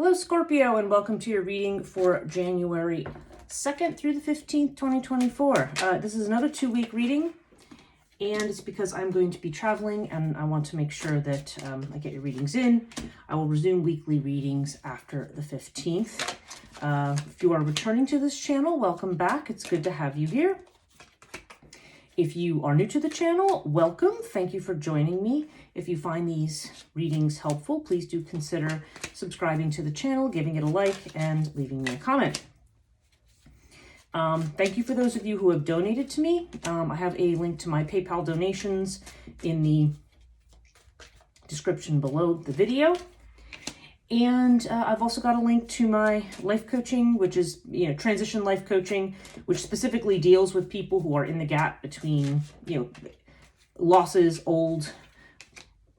Hello, Scorpio, and welcome to your reading for January 2nd through the 15th, 2024. This is another 2-week reading, and it's because I'm going to be traveling, and I want to make sure that I get your readings in. I will resume weekly readings after the 15th. If you are returning to this channel, welcome back. It's good to have you here. If you are new to the channel, welcome. Thank you for joining me. If you find these readings helpful, please do consider subscribing to the channel, giving it a like, and leaving me a comment. Thank you for those of you who have donated to me. I have a link to my PayPal donations in the description below the video. And I've also got a link to my life coaching, which is, transition life coaching, which specifically deals with people who are in the gap between, losses,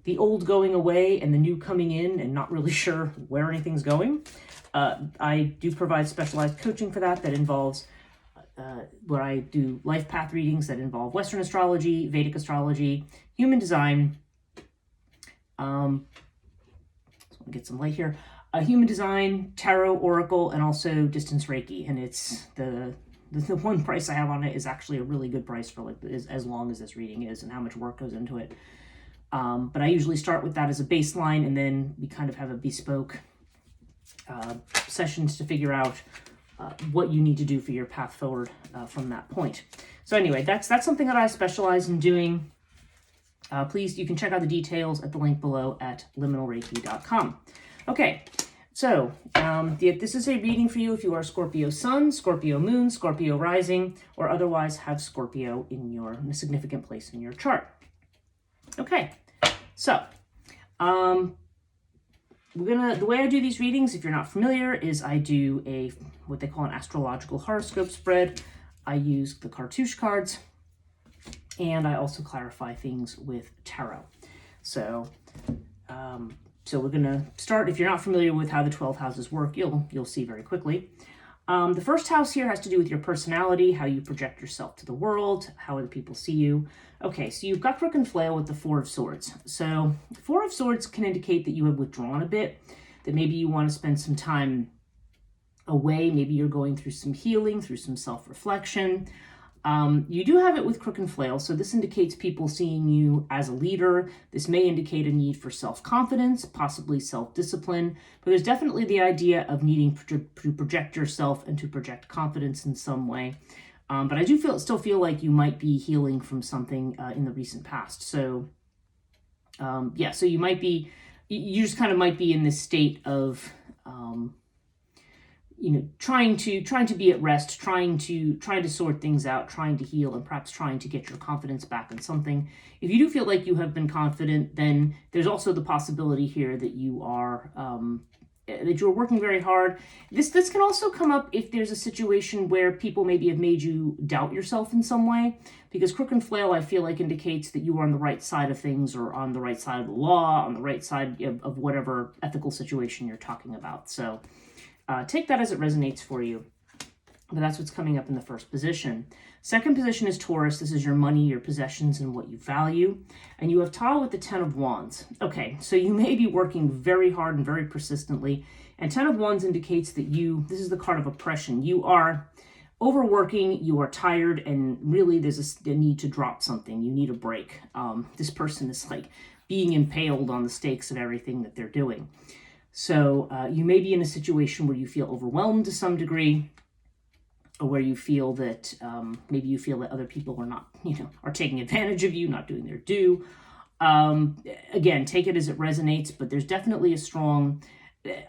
the old going away and the new coming in and not really sure where anything's going. I do provide specialized coaching for that involves where I do life path readings that involve Western astrology, Vedic astrology, human design, get some light here, human design, tarot, oracle, and also distance Reiki. And it's the one price I have on it is actually a really good price for as long as this reading is and how much work goes into it. But I usually start with that as a baseline, and then we kind of have a bespoke sessions to figure out what you need to do for your path forward from that point. So anyway, that's something that I specialize in doing. Please, you can check out the details at the link below at liminalreiki.com. Okay, so this is a reading for you if you are Scorpio Sun, Scorpio Moon, Scorpio Rising, or otherwise have Scorpio in a significant place in your chart. Okay, so the way I do these readings, if you're not familiar, is I do what they call an astrological horoscope spread. I use the cartouche cards. And I also clarify things with tarot. So we're going to start. If you're not familiar with how the 12 houses work, you'll see very quickly. The first house here has to do with your personality, how you project yourself to the world, how other people see you. Okay, so you've got Crook and Flail with the Four of Swords. So the Four of Swords can indicate that you have withdrawn a bit, that maybe you want to spend some time away. Maybe you're going through some healing, through some self-reflection. You do have it with Crook and Flail, so this indicates people seeing you as a leader. This may indicate a need for self-confidence, possibly self-discipline, but there's definitely the idea of needing to project yourself and to project confidence in some way. But I do still feel like you might be healing from something in the recent past. So, so you just kind of might be in this state of, trying to be at rest, trying to sort things out, trying to heal, and perhaps trying to get your confidence back in something. If you do feel like you have been confident, then there's also the possibility here that you are that you're working very hard. This can also come up if there's a situation where people maybe have made you doubt yourself in some way, because Crook and Flail, I feel like, indicates that you are on the right side of things, or on the right side of the law, on the right side of whatever ethical situation you're talking about. So take that as it resonates for you. But that's what's coming up in the first position. Second position is Taurus. This is your money, your possessions, and what you value. And you have Ta with the Ten of Wands. Okay, so you may be working very hard and very persistently. And Ten of Wands indicates that this is the card of oppression. You are overworking, you are tired, and really there's a need to drop something. You need a break. This person is like being impaled on the stakes of everything that they're doing. So you may be in a situation where you feel overwhelmed to some degree, or where you feel that maybe you feel that other people are not, are taking advantage of you, not doing their due. Again, take it as it resonates, but there's definitely a strong,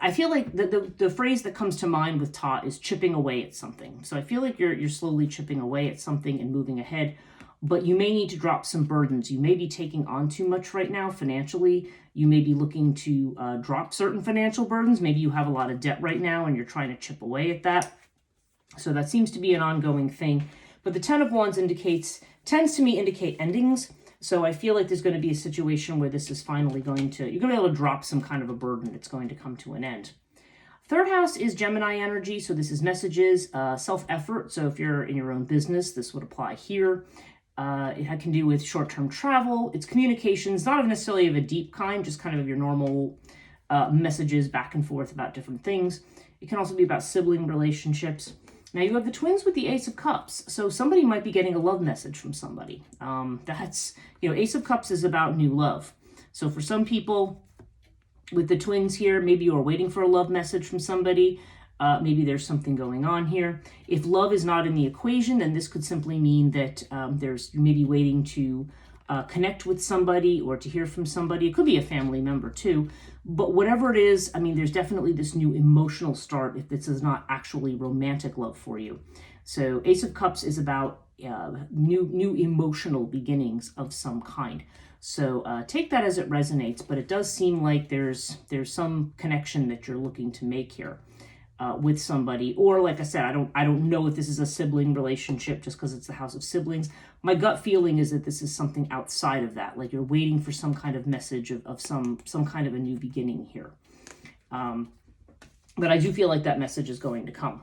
I feel like the phrase that comes to mind with Ta is chipping away at something. So I feel like you're slowly chipping away at something and moving ahead. But you may need to drop some burdens. You may be taking on too much right now financially. You may be looking to drop certain financial burdens. Maybe you have a lot of debt right now and you're trying to chip away at that. So that seems to be an ongoing thing. But the Ten of Wands tends to indicate endings. So I feel like there's going to be a situation where this is finally you're going to be able to drop some kind of a burden that's going to come to an end. Third house is Gemini energy. So this is messages, self-effort. So if you're in your own business, this would apply here. It can do with short-term travel. It's communications, not necessarily of a deep kind, just kind of your normal messages back and forth about different things. It can also be about sibling relationships. Now you have the twins with the Ace of Cups. So somebody might be getting a love message from somebody. That's, Ace of Cups is about new love. So for some people with the twins here, maybe you're waiting for a love message from somebody. Maybe there's something going on here. If love is not in the equation, then this could simply mean that you're maybe waiting to connect with somebody or to hear from somebody. It could be a family member too. But whatever it is, there's definitely this new emotional start if this is not actually romantic love for you. So Ace of Cups is about new emotional beginnings of some kind. So take that as it resonates, but it does seem like there's some connection that you're looking to make here with somebody. Or like I said, I don't know if this is a sibling relationship just because it's the house of siblings. My gut feeling is that this is something outside of that, like you're waiting for some kind of message of some kind of a new beginning here. But I do feel like that message is going to come.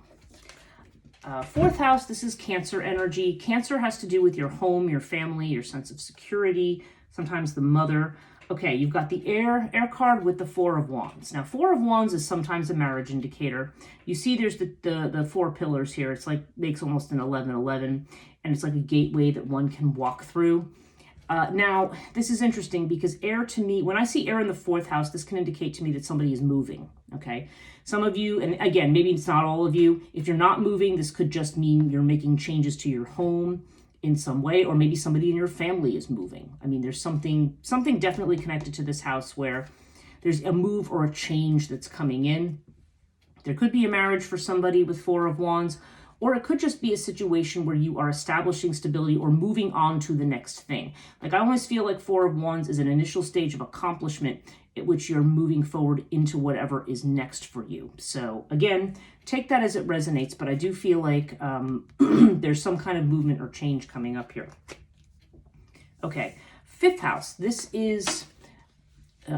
Fourth house, this is Cancer energy. Cancer has to do with your home, your family, your sense of security, sometimes the mother. Okay, you've got the air card with the Four of Wands. Now, Four of Wands is sometimes a marriage indicator. You see there's the four pillars here. It's like, makes almost an 11-11, and it's like a gateway that one can walk through. Now, this is interesting because air to me, when I see air in the fourth house, this can indicate to me that somebody is moving, okay? Some of you, and again, maybe it's not all of you, if you're not moving, this could just mean you're making changes to your home in some way, or maybe somebody in your family is moving. There's something definitely connected to this house where there's a move or a change that's coming in. There could be a marriage for somebody with Four of Wands, or it could just be a situation where you are establishing stability or moving on to the next thing. Like, I always feel like Four of Wands is an initial stage of accomplishment at which you're moving forward into whatever is next for you. So again, take that as it resonates, but I do feel like there's some kind of movement or change coming up here. Okay, fifth house. This is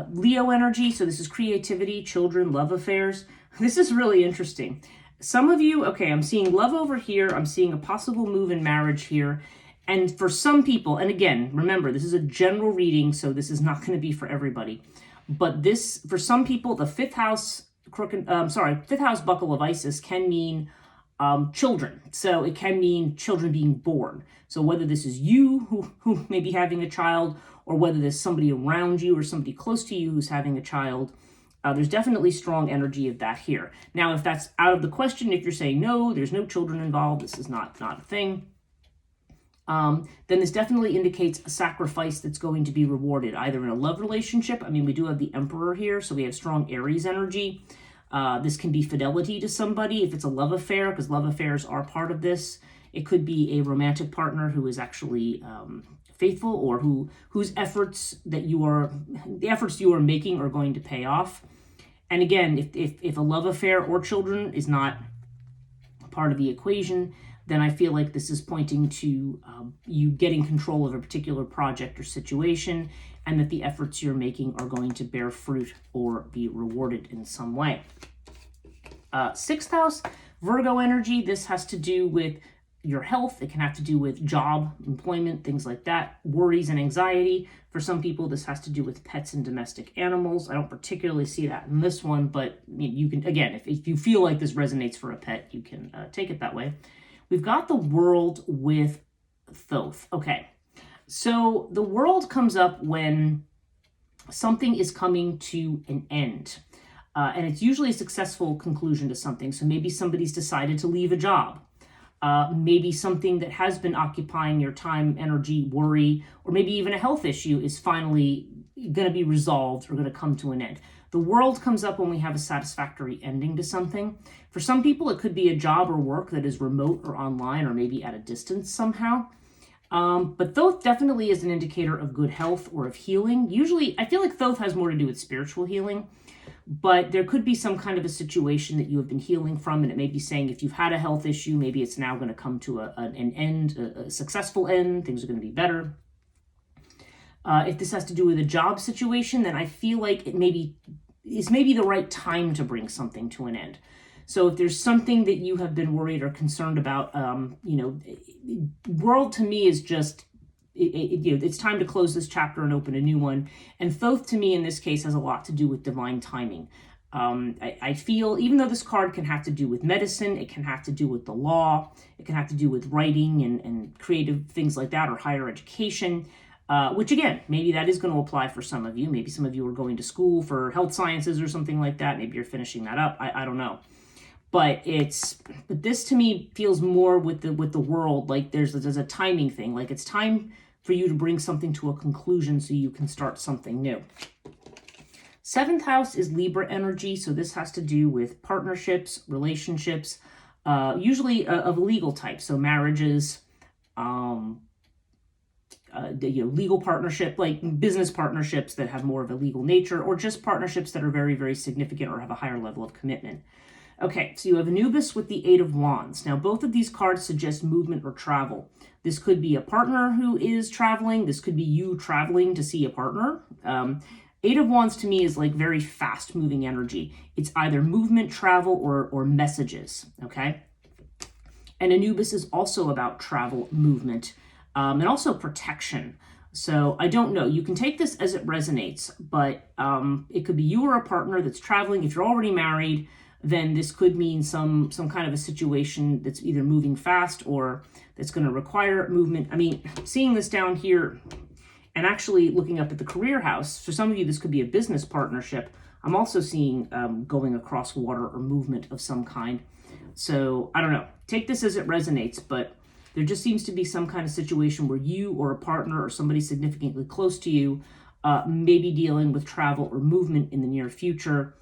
Leo energy. So this is creativity, children, love affairs. This is really interesting. Some of you, okay, I'm seeing love over here. I'm seeing a possible move in marriage here. And for some people, and again, remember, this is a general reading, so this is not going to be for everybody. But this, for some people, the fifth house buckle of Isis can mean children. So it can mean children being born. So whether this is you who may be having a child, or whether there's somebody around you or somebody close to you who's having a child, there's definitely strong energy of that here. Now, if that's out of the question, if you're saying, no, there's no children involved, this is not a thing, then this definitely indicates a sacrifice that's going to be rewarded, either in a love relationship. We do have the Emperor here, so we have strong Aries energy. This can be fidelity to somebody if it's a love affair, because love affairs are part of this. It could be a romantic partner who is actually faithful, or whose efforts you are making are going to pay off. And again, if a love affair or children is not part of the equation, then I feel like this is pointing to you getting control of a particular project or situation, and that the efforts you're making are going to bear fruit or be rewarded in some way. Sixth house, Virgo energy. This has to do with your health. It can have to do with job, employment, things like that, worries and anxiety. For some people, this has to do with pets and domestic animals. I don't particularly see that in this one, but you can, again, if you feel like this resonates for a pet, you can take it that way. We've got the World with Thoth. Okay, so the World comes up when something is coming to an end. And it's usually a successful conclusion to something. So maybe somebody's decided to leave a job. Maybe something that has been occupying your time, energy, worry, or maybe even a health issue is finally going to be resolved or going to come to an end. The World comes up when we have a satisfactory ending to something. For some people, it could be a job or work that is remote or online, or maybe at a distance somehow. But Thoth definitely is an indicator of good health or of healing. Usually, I feel like Thoth has more to do with spiritual healing, but there could be some kind of a situation that you have been healing from, and it may be saying if you've had a health issue, maybe it's now going to come to an end, a successful end, things are going to be better. If this has to do with a job situation, then I feel like it's maybe the right time to bring something to an end. So if there's something that you have been worried or concerned about, World to me is just it's time to close this chapter and open a new one. And Thoth to me in this case has a lot to do with divine timing. I feel, even though this card can have to do with medicine, it can have to do with the law, it can have to do with writing and creative things like that, or higher education, which again, maybe that is going to apply for some of you. Maybe some of you are going to school for health sciences or something like that. Maybe you're finishing that up. I don't know. But this to me feels more with the world, like there's a timing thing, like it's time for you to bring something to a conclusion so you can start something new. Seventh house is Libra energy, so this has to do with partnerships, relationships, usually of a legal type, so marriages, legal partnership, like business partnerships that have more of a legal nature, or just partnerships that are very, very significant or have a higher level of commitment. Okay, so you have Anubis with the Eight of Wands. Now, both of these cards suggest movement or travel. This could be a partner who is traveling. This could be you traveling to see a partner. Eight of Wands to me is like very fast moving energy. It's either movement, travel, or messages, okay? And Anubis is also about travel, movement, and also protection. So I don't know. You can take this as it resonates, but it could be you or a partner that's traveling. If you're already married, then this could mean some kind of a situation that's either moving fast or that's going to require movement. I mean, seeing this down here, and actually looking up at the career house, for some of you, this could be a business partnership. I'm also seeing going across water or movement of some kind. So I don't know. Take this as it resonates, but there just seems to be some kind of situation where you or a partner or somebody significantly close to you may be dealing with travel or movement in the near future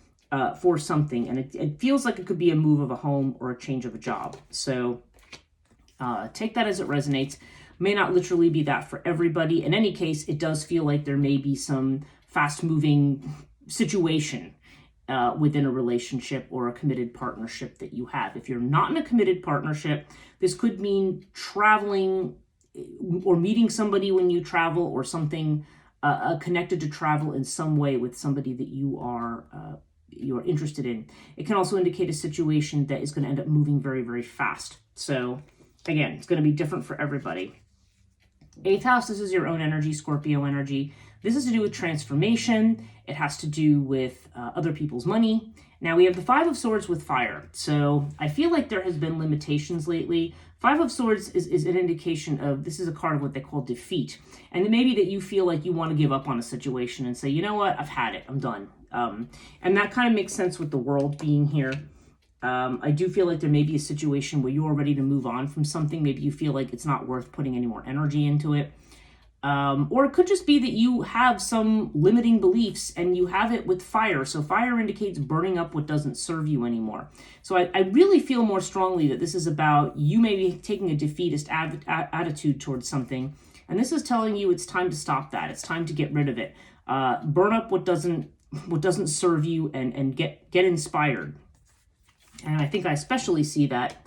for something. And it feels like it could be a move of a home or a change of a job. So take that as it resonates. May not literally be that for everybody. In any case, it does feel like there may be some fast-moving situation within a relationship or a committed partnership that you have. If you're not in a committed partnership, this could mean traveling or meeting somebody when you travel, or something connected to travel in some way with somebody that you're interested in. It can also indicate a situation that is going to end up moving very, very fast. So again, it's going to be different for everybody. Eighth house, this is your own energy, Scorpio energy. This has to do with transformation. It has to do with other people's money. Now we have the Five of Swords with fire. So I feel like there has been limitations lately. Five of Swords is an indication of, this is a card of what they call defeat. And it may be that you feel like you want to give up on a situation and say, you know what, I've had it, I'm done. And that kind of makes sense with the world being here. I do feel like there may be a situation where you're ready to move on from something. Maybe you feel like it's not worth putting any more energy into it. Or it could just be that you have some limiting beliefs and you have it with fire. So fire indicates burning up what doesn't serve you anymore. So I really feel more strongly that this is about you maybe taking a defeatist attitude towards something. And this is telling you it's time to stop that. It's time to get rid of it. Burn up what doesn't serve you and get inspired. And I think I especially see that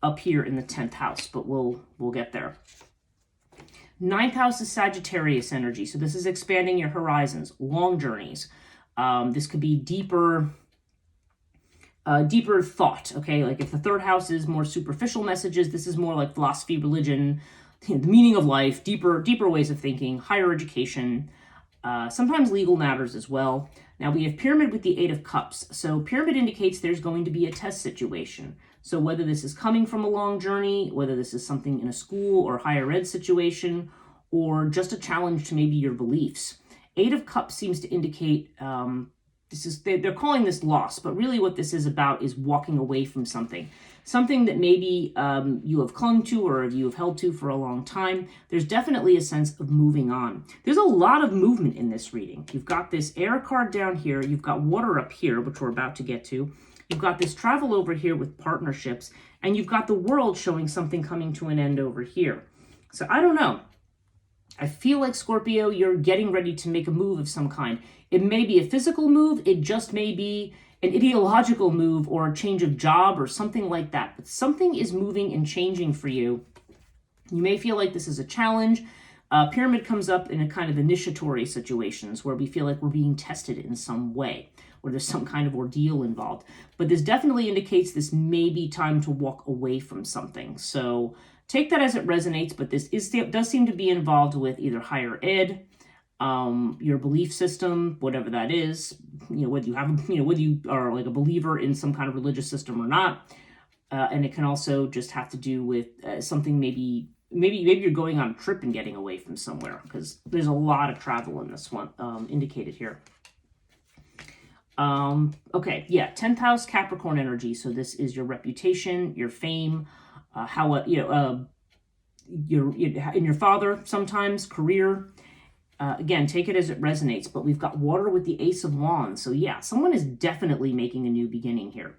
up here in the 10th house, but we'll get there. Ninth house is Sagittarius energy. So this is expanding your horizons, long journeys. This could be deeper thought, okay? Like if the third house is more superficial messages, this is more like philosophy, religion, the meaning of life, deeper ways of thinking, higher education, sometimes legal matters as well. Now we have Pyramid with the Eight of Cups. So Pyramid indicates there's going to be a test situation. So whether this is coming from a long journey, whether this is something in a school or higher ed situation, or just a challenge to maybe your beliefs. Eight of Cups seems to indicate, they're calling this loss, but really what this is about is walking away from something. Something that maybe you have clung to or you have held to for a long time. There's definitely a sense of moving on. There's a lot of movement in this reading. You've got this air card down here. You've got water up here, which we're about to get to. You've got this travel over here with partnerships. And you've got the world showing something coming to an end over here. So I don't know. I feel like, Scorpio, you're getting ready to make a move of some kind. It may be a physical move. It just may be an ideological move or a change of job or something like that. But something is moving and changing for you. You may feel like this is a challenge. Pyramid comes up in a kind of initiatory situations where we feel like we're being tested in some way, or there's some kind of ordeal involved. But this definitely indicates this may be time to walk away from something. So take that as it resonates, but this does seem to be involved with either higher ed, your belief system, whatever that is, whether you have, whether you are like a believer in some kind of religious system or not. And it can also just have to do with something maybe you're going on a trip and getting away from somewhere, because there's a lot of travel in this one indicated here. Okay, yeah, 10th house Capricorn energy. So this is your reputation, your fame, your in your father sometimes, career. Again, take it as it resonates, but we've got water with the Ace of Wands. So yeah, someone is definitely making a new beginning here.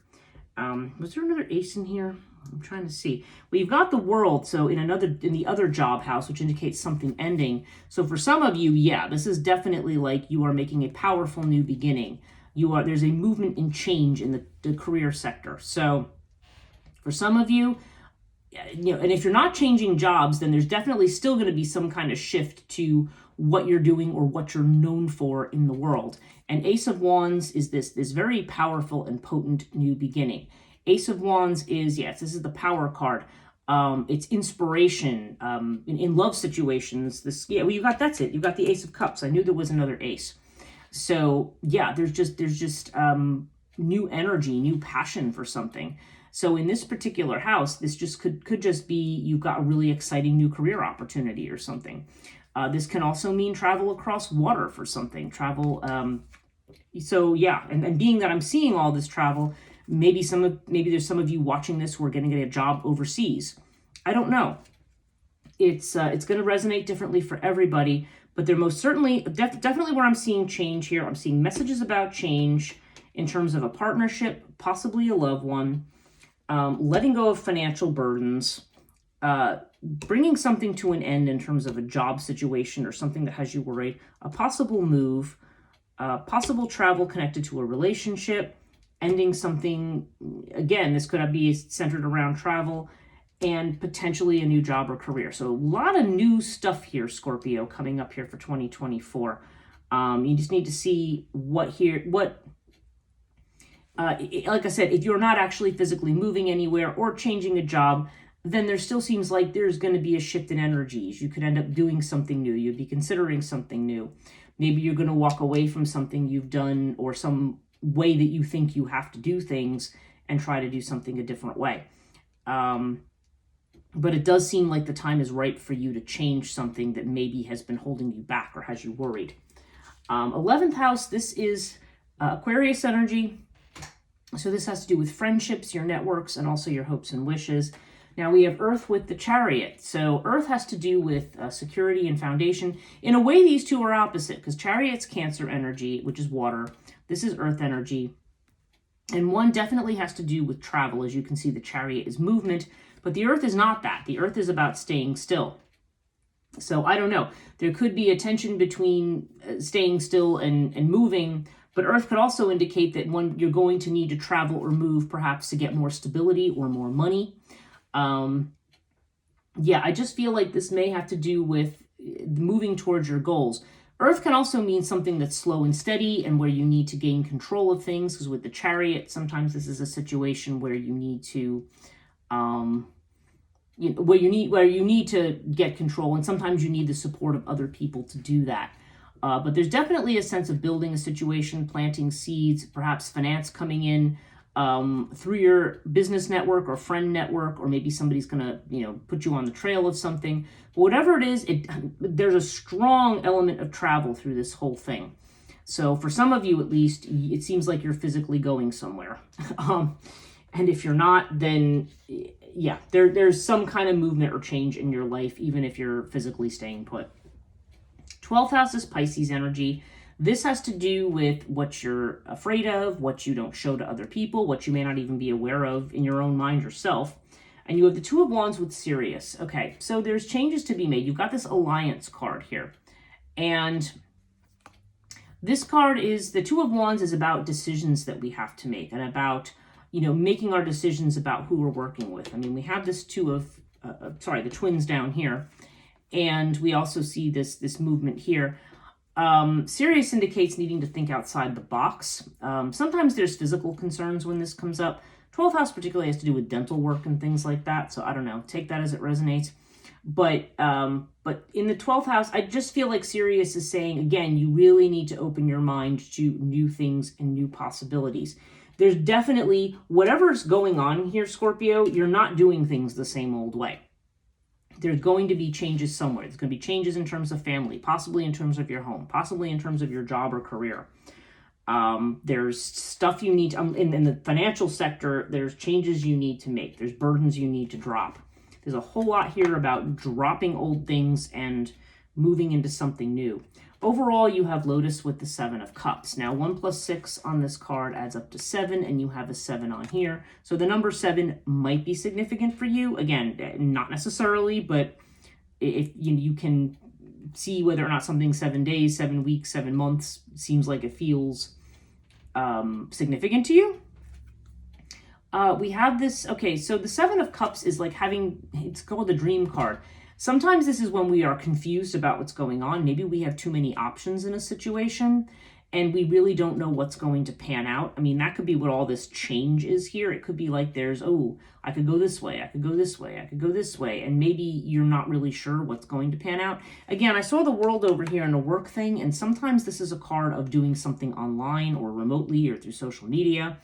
Was there another ace in here? I'm trying to see. We've got the World, so in the other job house, which indicates something ending. So for some of you, yeah, this is definitely like you are making a powerful new beginning. There's a movement in change in the career sector. So for some of you, and if you're not changing jobs, then there's definitely still going to be some kind of shift to what you're doing or what you're known for in the world. And Ace of Wands is this very powerful and potent new beginning. Ace of Wands is, yes, this is the power card. It's inspiration in love situations. That's it. You got the Ace of Cups. I knew there was another ace. So yeah, there's just new energy, new passion for something. So in this particular house, this just could just be you've got a really exciting new career opportunity or something. This can also mean travel across water for something. So yeah, and being that I'm seeing all this travel, maybe there's some of you watching this who are going to get a job overseas. I don't know. It's going to resonate differently for everybody, but they're most certainly definitely where I'm seeing change here. I'm seeing messages about change in terms of a partnership, possibly a loved one, letting go of financial burdens, bringing something to an end in terms of a job situation or something that has you worried, a possible move, possible travel connected to a relationship, ending something. Again, this could be centered around travel, and potentially a new job or career. So a lot of new stuff here, Scorpio, coming up here for 2024. You just need to see like I said, if you're not actually physically moving anywhere or changing a job, then there still seems like there's going to be a shift in energies. You could end up doing something new. You'd be considering something new. Maybe you're going to walk away from something you've done or some way that you think you have to do things and try to do something a different way. But it does seem like the time is right for you to change something that maybe has been holding you back or has you worried. 11th house, this is Aquarius energy. So this has to do with friendships, your networks, and also your hopes and wishes. Now we have Earth with the Chariot. So Earth has to do with security and foundation. In a way, these two are opposite, because Chariot's Cancer energy, which is water. This is Earth energy. And one definitely has to do with travel. As you can see, the Chariot is movement, but the Earth is not that. The Earth is about staying still. So I don't know. There could be a tension between staying still and moving, but Earth could also indicate that you're going to need to travel or move, perhaps to get more stability or more money. Yeah, I just feel like this may have to do with moving towards your goals. Earth can also mean something that's slow and steady and where you need to gain control of things, because with the Chariot, sometimes this is a situation where you need to, where you need to get control, and sometimes you need the support of other people to do that. But there's definitely a sense of building a situation, planting seeds, perhaps finance coming in through your business network or friend network, or maybe somebody's going to, put you on the trail of something. But whatever it is, there's a strong element of travel through this whole thing. So for some of you, at least, it seems like you're physically going somewhere. And if you're not, then yeah, there's some kind of movement or change in your life, even if you're physically staying put. 12th house is Pisces energy. This has to do with what you're afraid of, what you don't show to other people, what you may not even be aware of in your own mind yourself. And you have the Two of Wands with Sirius. Okay, so there's changes to be made. You've got this Alliance card here. And this card is, the Two of Wands is about decisions that we have to make and about, making our decisions about who we're working with. I mean, we have this the twins down here. And we also see this movement here. Sirius indicates needing to think outside the box. Sometimes there's physical concerns when this comes up. 12th house particularly has to do with dental work and things like that. So I don't know. Take that as it resonates. But in the 12th house, I just feel like Sirius is saying, again, you really need to open your mind to new things and new possibilities. There's definitely, whatever's going on here, Scorpio, you're not doing things the same old way. There's going to be changes somewhere. There's going to be changes in terms of family, possibly in terms of your home, possibly in terms of your job or career. There's stuff you need to, in the financial sector, there's changes you need to make. There's burdens you need to drop. There's a whole lot here about dropping old things and moving into something new. Overall, you have Lotus with the 7 of Cups. Now, 1 plus 6 on this card adds up to 7, and you have a 7 on here. So the number 7 might be significant for you. Again, not necessarily, but if you can see whether or not something 7 days, 7 weeks, 7 months seems like it feels significant to you. We have this, okay, so the 7 of Cups is like it's called the dream card. Sometimes this is when we are confused about what's going on. Maybe we have too many options in a situation and we really don't know what's going to pan out. I mean, that could be what all this change is here. It could be like there's, oh, I could go this way, I could go this way, I could go this way, and maybe you're not really sure what's going to pan out. Again, I saw the World over here in a work thing, and sometimes this is a card of doing something online or remotely or through social media.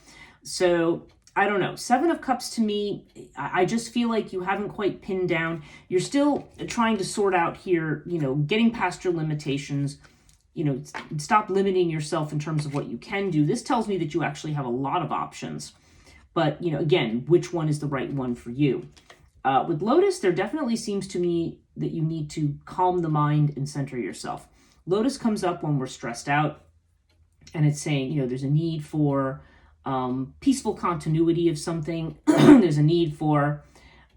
So I don't know. 7 of Cups to me, I just feel like you haven't quite pinned down. You're still trying to sort out here, getting past your limitations, stop limiting yourself in terms of what you can do. This tells me that you actually have a lot of options. But, again, which one is the right one for you? With Lotus, there definitely seems to me that you need to calm the mind and center yourself. Lotus comes up when we're stressed out, and it's saying, there's a need for peaceful continuity of something. There's a need for,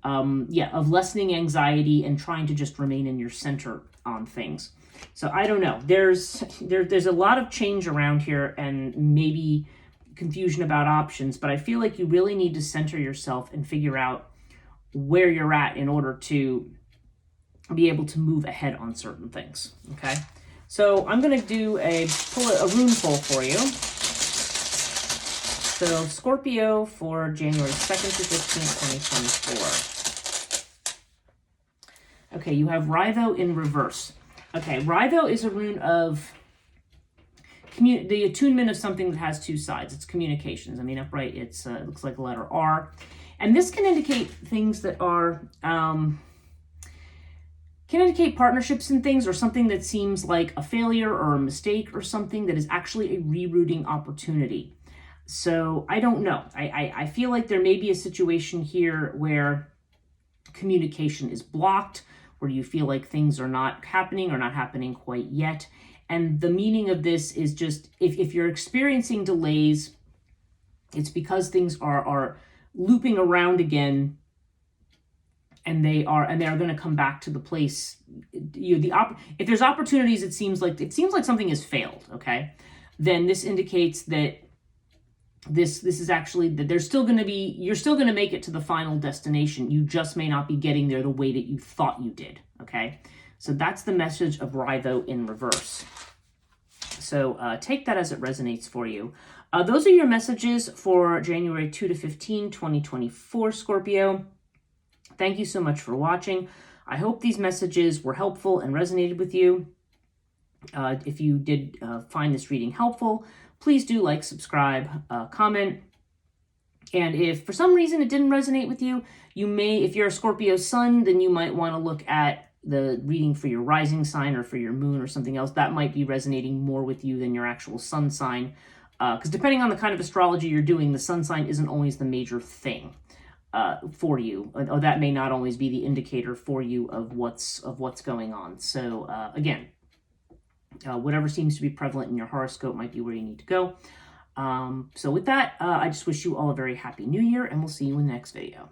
of lessening anxiety and trying to just remain in your center on things. So I don't know. There's a lot of change around here and maybe confusion about options, but I feel like you really need to center yourself and figure out where you're at in order to be able to move ahead on certain things. Okay. So I'm going to pull a rune pull for you. So Scorpio for January 2nd to 15th, 2024. Okay, you have Chthonia in reverse. Okay, Chthonia is a rune of the attunement of something that has two sides. It's communications. I mean, upright, it looks like a letter R. And this can indicate things that are, can indicate partnerships and things, or something that seems like a failure or a mistake or something that is actually a rerouting opportunity. So I don't know. I feel like there may be a situation here where communication is blocked, where you feel like things are not happening or not happening quite yet. And the meaning of this is just, if you're experiencing delays, it's because things are looping around again, and they are going to come back to the place. If there's opportunities, it seems like something has failed. Okay, then this indicates that this is actually that you're still going to make it to the final destination. You just may not be getting there the way that you thought you did. Okay, so that's the message of Chthonia in reverse. So take that as it resonates for you. Those are your messages for January 2 to 15, 2024, Scorpio. Thank you so much for watching. I hope these messages were helpful and resonated with you. If you did find this reading helpful, please do like, subscribe, comment. And if for some reason it didn't resonate with you, if you're a Scorpio sun, then you might want to look at the reading for your rising sign or for your moon or something else. That might be resonating more with you than your actual sun sign. Because depending on the kind of astrology you're doing, the sun sign isn't always the major thing for you. Or that may not always be the indicator for you of what's going on. So again, whatever seems to be prevalent in your horoscope might be where you need to go. So with that, I just wish you all a very happy new year, and we'll see you in the next video.